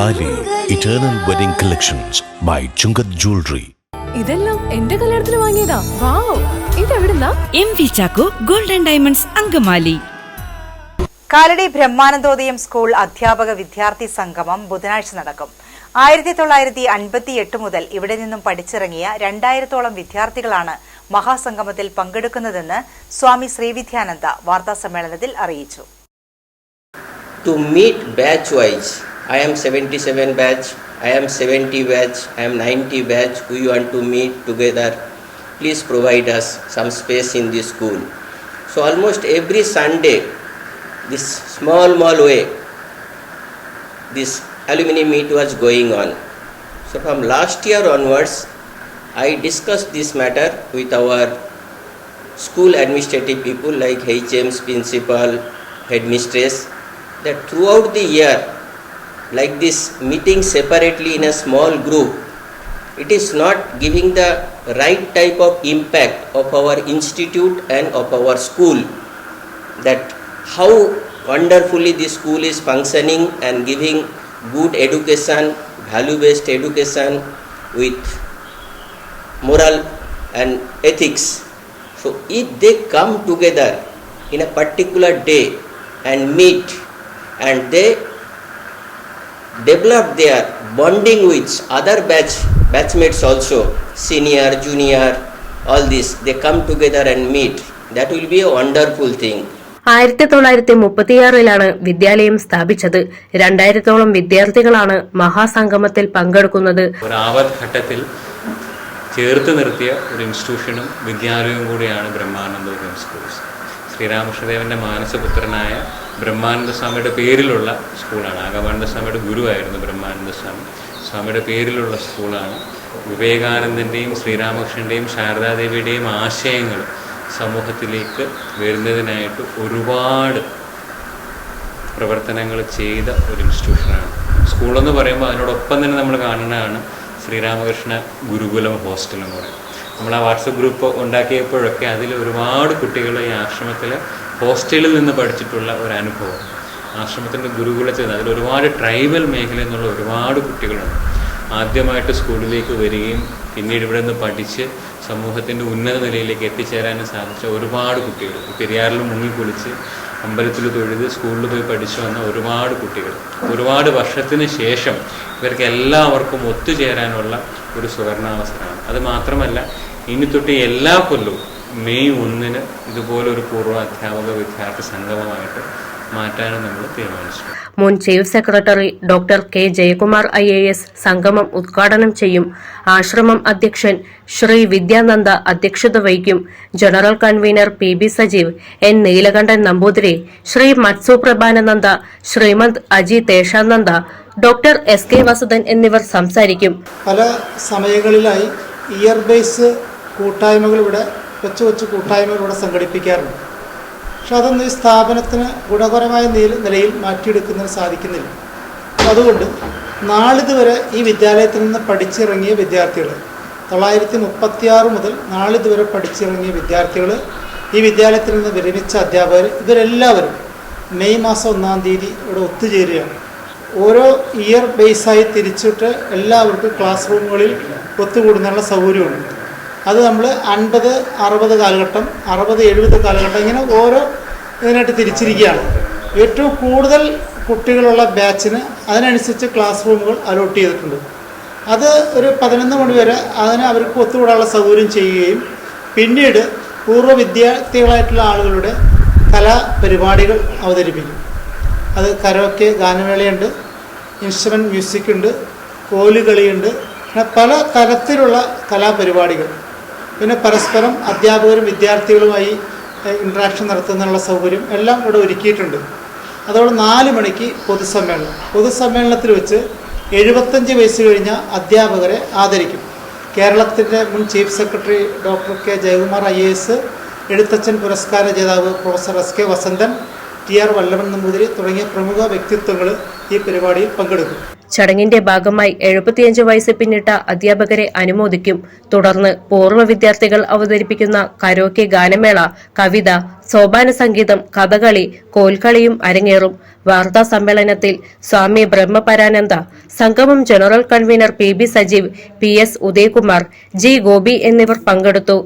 താലി eternal wedding collections by Chungath jewellery. ഇതെല്ലാം എന്റെ കല്യാണത്തിന് വാങ്ങിയതാ. വാവ്, ഇതെവിടുന്നാ? MV Chacko golden diamonds Angamaly. Kalady Brahmanandodayam school അധ്യാപക വിദ്യാർത്ഥി സംഗമം ബുധനാഴ്ച നടക്കും. 1958 മുതൽ ഇവിടെ നിന്നും പഠിച്ചിറങ്ങിയ 2000-ഓളം വിദ്യാർത്ഥികളാണ് മഹാസംഗമത്തിൽ പങ്കെടുക്കുന്നതെന്ന് സ്വാമി ശ്രീവിദ്യാനന്ദ വാർത്താസമ്മേളനത്തിൽ അറിയിച്ചു. To meet batch wise, I am 77 batch, I am 70 batch, I am 90 batch. We want to meet together. Please provide us some space in this school. So almost every Sunday, this small way, this alumni meet was going on. So from last year onwards, I discussed this matter with our school administrative people like HMs, principal, headmistress, that throughout the year, like this meeting separately in a small group, it is not giving the right type of impact of our institute and of our school, that how wonderfully this school is functioning and giving good education, value-based education with moral and ethics. So if they come together in a particular day and meet and they develop their bonding with other batchmates also, senior, junior, all this, they come together and meet, that will be a wonderful thing. 1936 വിദ്യാലയം സ്ഥാപിച്ചത്. 2000-ഓളം വിദ്യാർത്ഥികളാണ് മഹാസംഗമത്തിൽ പങ്കെടുക്കുന്നത്. ഒരു ആപത്ഘട്ടത്തിൽ ചേർത്ത് നിർത്തിയ ഒരു ഇൻസ്റ്റിറ്റ്യൂഷനും വിദ്യാലയവും കൂടിയാണ് Brahmanandodayam schools. ശ്രീരാമകൃഷ്ണദേവന്റെ മാനസപുത്രനായ Brahmananda സ്വാമിയുടെ പേരിലുള്ള സ്കൂളാണ്. ആഗമാനന്ദ സ്വാമിയുടെ ഗുരുവായിരുന്നു ബ്രഹ്മാനന്ദ സ്വാമി. സ്വാമിയുടെ പേരിലുള്ള സ്കൂളാണ്. വിവേകാനന്ദൻ്റെയും ശ്രീരാമകൃഷ്ണൻ്റെയും ശാരദാദേവിയുടെയും ആശയങ്ങൾ സമൂഹത്തിലേക്ക് വരുന്നതിനായിട്ട് ഒരുപാട് പ്രവർത്തനങ്ങൾ ചെയ്ത ഒരു ഇൻസ്റ്റിറ്റ്യൂഷനാണ്. സ്കൂളെന്ന് പറയുമ്പോൾ അതിനോടൊപ്പം തന്നെ നമ്മൾ കാണുന്നതാണ് ശ്രീരാമകൃഷ്ണ ഗുരുകുലം ഹോസ്റ്റലും കൂടെ. നമ്മൾ ആ വാട്സപ്പ് ഗ്രൂപ്പ് ഉണ്ടാക്കിയപ്പോഴൊക്കെ അതിൽ ഒരുപാട് കുട്ടികൾ ഈ ആശ്രമത്തിൽ ഹോസ്റ്റലിൽ നിന്ന് പഠിച്ചിട്ടുള്ള ഒരു അനുഭവം, ആശ്രമത്തിൻ്റെ ഗുരുകുലത്തിൽ നിന്ന് അതിൽ ഒരുപാട് ട്രൈബൽ മേഖലയിൽ നിന്നുള്ള ഒരുപാട് കുട്ടികളുണ്ട്. ആദ്യമായിട്ട് സ്കൂളിലേക്ക് വരികയും പിന്നീട് ഇവിടെ നിന്ന് പഠിച്ച് സമൂഹത്തിൻ്റെ ഉന്നത നിലയിലേക്ക് എത്തിച്ചേരാനും സാധിച്ച ഒരുപാട് കുട്ടികൾ, പെരിയാറിൽ മുങ്ങിക്കുളിച്ച് അമ്പലത്തിൽ തൊഴുത് സ്കൂളിൽ പോയി പഠിച്ചു വന്ന ഒരുപാട് കുട്ടികൾ, ഒരുപാട് വർഷത്തിന് ശേഷം ഇവർക്ക് എല്ലാവർക്കും ഒത്തുചേരാനുള്ള ഒരു സുവർണാവസരമാണ്. അത് മാത്രമല്ല, ഇനി തൊട്ട് എല്ലാ കൊല്ലവും മെയ് 1 ഇതുപോലൊരു പൂർവ്വ അധ്യാപക വിദ്യാർത്ഥി സംഗമമായിട്ട് മാറ്റാനും നമ്മൾ തീരുമാനിച്ചു. മുൻ chief secretary doctor K Jayakumar IAS സംഗമം ഉദ്ഘാടനം ചെയ്യും. ആശ്രമം അധ്യക്ഷൻ ശ്രീ വിദ്യാനന്ദ അധ്യക്ഷത വഹിക്കും. General convener PB Sajeev, N Neelakantan Namboothiri, Sri മത്സു പ്രഭാനന്ദ, ശ്രീമന്ത് അജി തേഷാനന്ദ, ഡോക്ടർ SK വസുദൻ എന്നിവർ സംസാരിക്കും. പല സമയങ്ങളിലായി ഇയർ ബേസ് കൂട്ടായ്മകൾ ഇവിടെ കൊച്ചു കൂട്ടായ്മകൾ ഇവിടെ സംഘടിപ്പിക്കാറുണ്ട്. പക്ഷെ അതൊന്നും ഈ സ്ഥാപനത്തിന് ഗുണകരമായ നിലയിൽ മാറ്റിയെടുക്കുന്നതിന് സാധിക്കുന്നില്ല. അതുകൊണ്ട് നാളിതുവരെ ഈ വിദ്യാലയത്തിൽ നിന്ന് പഠിച്ചിറങ്ങിയ വിദ്യാർത്ഥികൾ, 936 മുതൽ നാളിതുവരെ പഠിച്ചിറങ്ങിയ വിദ്യാർത്ഥികൾ, ഈ വിദ്യാലയത്തിൽ നിന്ന് വിരമിച്ച അധ്യാപകർ, ഇവരെല്ലാവരും മെയ് മാസം 1-ാം തീയതി ഇവിടെ ഒത്തുചേരുകയാണ്. ഓരോ ഇയർ ബേസായി തിരിച്ചിട്ട് എല്ലാവർക്കും ക്ലാസ് റൂമുകളിൽ ഒത്തുകൂടുന്നുള്ള സൗകര്യമുണ്ട്. അത് നമ്മൾ 50, 60 കാലഘട്ടം, 60, 70 കാലഘട്ടം, ഇങ്ങനെ ഓരോ ഇതിനായിട്ട് തിരിച്ചിരിക്കുകയാണ്. ഏറ്റവും കൂടുതൽ കുട്ടികളുള്ള ബാച്ചിന് അതിനനുസരിച്ച് ക്ലാസ് റൂമുകൾ അലോട്ട് ചെയ്തിട്ടുണ്ട്. അത് ഒരു 11 മണി വരെ അതിന് അവർക്ക് ഒത്തുകൂടാനുള്ള സൗകര്യം ചെയ്യുകയും പിന്നീട് പൂർവ്വ വിദ്യാർത്ഥികളായിട്ടുള്ള ആളുകളുടെ കലാപരിപാടികൾ അവതരിപ്പിക്കും. അത് കരോക്കെ ഗാനമേളയുണ്ട്, ഇൻസ്ട്രുമെൻറ്റ് മ്യൂസിക് ഉണ്ട്, കോലുകളിയുണ്ട്, പിന്നെ പല തരത്തിലുള്ള കലാപരിപാടികൾ. പിന്നെ പരസ്പരം അധ്യാപകരും വിദ്യാർത്ഥികളുമായി ഇൻട്രാക്ഷൻ നടത്തുന്നതിനുള്ള സൗകര്യം എല്ലാം ഇവിടെ ഒരുക്കിയിട്ടുണ്ട്. അതോടെ 4 മണിക്ക് പൊതുസമ്മേളനത്തിൽ വെച്ച് 75 വയസ്സ് കഴിഞ്ഞ അധ്യാപകരെ ആദരിക്കും. കേരളത്തിൻ്റെ മുൻ chief secretary doctor K Jayakumar IAS, Ezhuthachan പുരസ്കാര ജേതാവ് professor SK Vasanthan, TR Vallabhan Namboothiri തുടങ്ങിയ പ്രമുഖ വ്യക്തിത്വങ്ങൾ ഈ പരിപാടിയിൽ പങ്കെടുക്കും. ചടങ്ങിന്റെ ഭാഗമായി 75 വയസ്സ് പിന്നിട്ട അധ്യാപകരെ അനുമോദിക്കും. തുടർന്ന് പൂർവ്വ വിദ്യാർത്ഥികൾ അവതരിപ്പിക്കുന്ന കരോക്കെ ഗാനമേള, കവിത, സോപാന സംഗീതം, കഥകളി, കോൽക്കളിയും അരങ്ങേറും. വാർത്താ സമ്മേളനത്തിൽ സ്വാമി ബ്രഹ്മപരാനന്ദ, സംഗമം general convener PB Sajeev, PS Udayakumar, G Gopi എന്നിവർ പങ്കെടുത്തു.